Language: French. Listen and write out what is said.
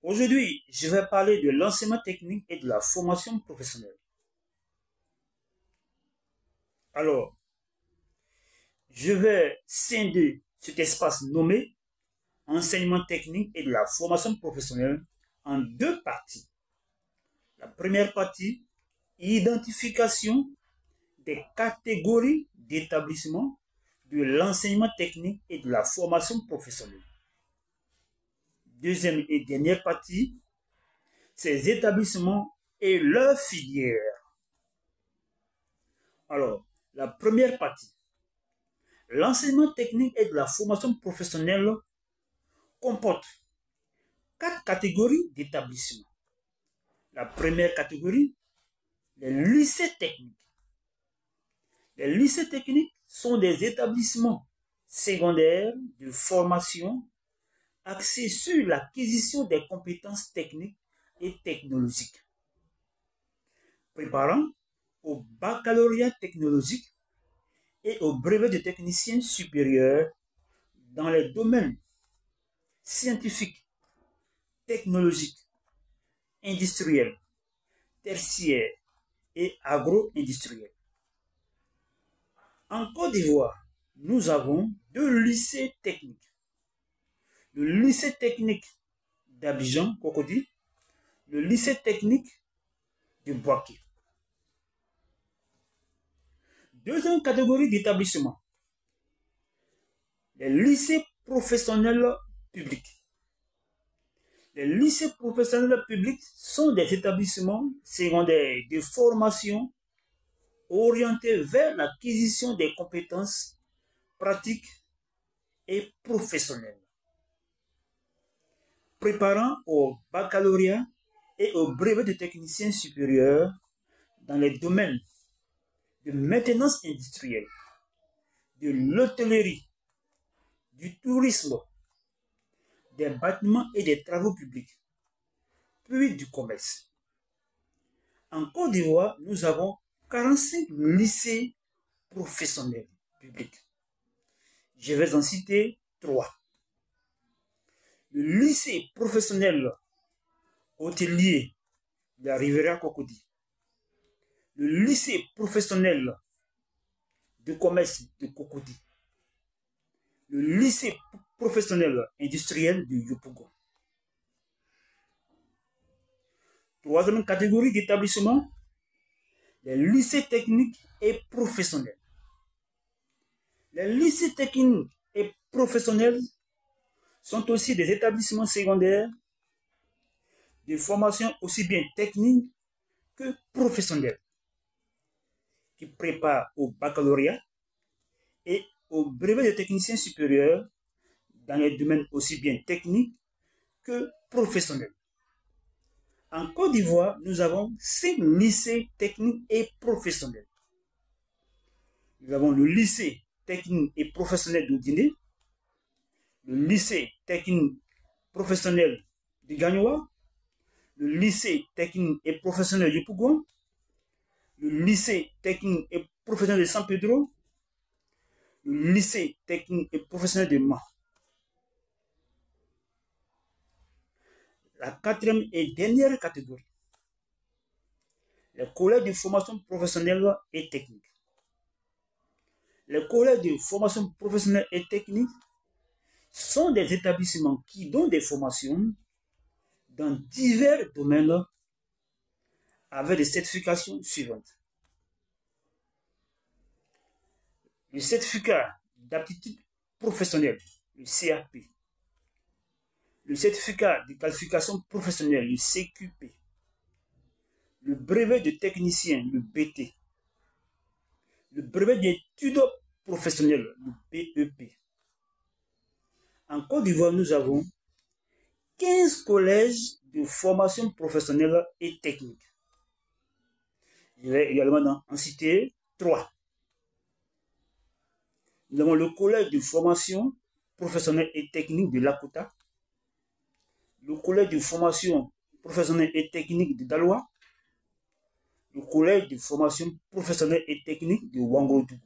Aujourd'hui, je vais parler de l'enseignement technique et de la formation professionnelle. Alors, je vais scinder cet espace nommé enseignement technique et de la formation professionnelle en deux parties. La première partie, identification des catégories d'établissements de l'enseignement technique et de la formation professionnelle. Deuxième et dernière partie, ces établissements et leurs filières. Alors, la première partie, l'enseignement technique et de la formation professionnelle comporte 4 catégories d'établissements. La première catégorie, les lycées techniques. Les lycées techniques sont des établissements secondaires de formation axés sur l'acquisition des compétences techniques et technologiques, préparant au baccalauréat technologique et au brevet de technicien supérieur dans les domaines scientifiques, technologiques, industriels, tertiaires et agro-industriels. En Côte d'Ivoire, nous avons 2 lycées techniques. Le lycée technique d'Abidjan, Cocody, le lycée technique de Boaké. Deuxième catégorie d'établissements, les lycées professionnels publics. Les lycées professionnels publics sont des établissements secondaires de formation orientés vers l'acquisition des compétences pratiques et professionnelles, préparant au baccalauréat et au brevet de technicien supérieur dans les domaines de maintenance industrielle, de l'hôtellerie, du tourisme, des bâtiments et des travaux publics, puis du commerce. En Côte d'Ivoire, nous avons 45 lycées professionnels publics. Je vais en citer 3. Le lycée professionnel hôtelier de la Riviera Cocody, le lycée professionnel de commerce de Cocody, le lycée professionnel industriel de Yopougon. Troisième catégorie d'établissements, les lycées techniques et professionnels. Les lycées techniques et professionnels sont aussi des établissements secondaires de formation aussi bien technique que professionnelle, qui préparent au baccalauréat et au brevet de technicien supérieur dans les domaines aussi bien techniques que professionnels. En Côte d'Ivoire, nous avons 5 lycées techniques et professionnels. Nous avons le lycée technique et professionnel de Guinée, le lycée technique professionnel de Gagnoa, le lycée technique et professionnel de Yopougon, le lycée technique et professionnel de San Pedro, le lycée technique et professionnel de Ma. La quatrième et dernière catégorie, les collèges de formation professionnelle et technique. Les collèges de formation professionnelle et technique sont des établissements qui donnent des formations dans divers domaines avec des certifications suivantes. Le certificat d'aptitude professionnelle, le CAP. Le certificat de qualification professionnelle, le CQP. Le brevet de technicien, le BT. Le brevet d'études professionnelles, le BEP. En Côte d'Ivoire, nous avons 15 collèges de formation professionnelle et technique. Je vais également en citer 3. Nous avons le collège de formation professionnelle et technique de Lakota, le collège de formation professionnelle et technique de Daloa, le collège de formation professionnelle et technique de Ouagadougou.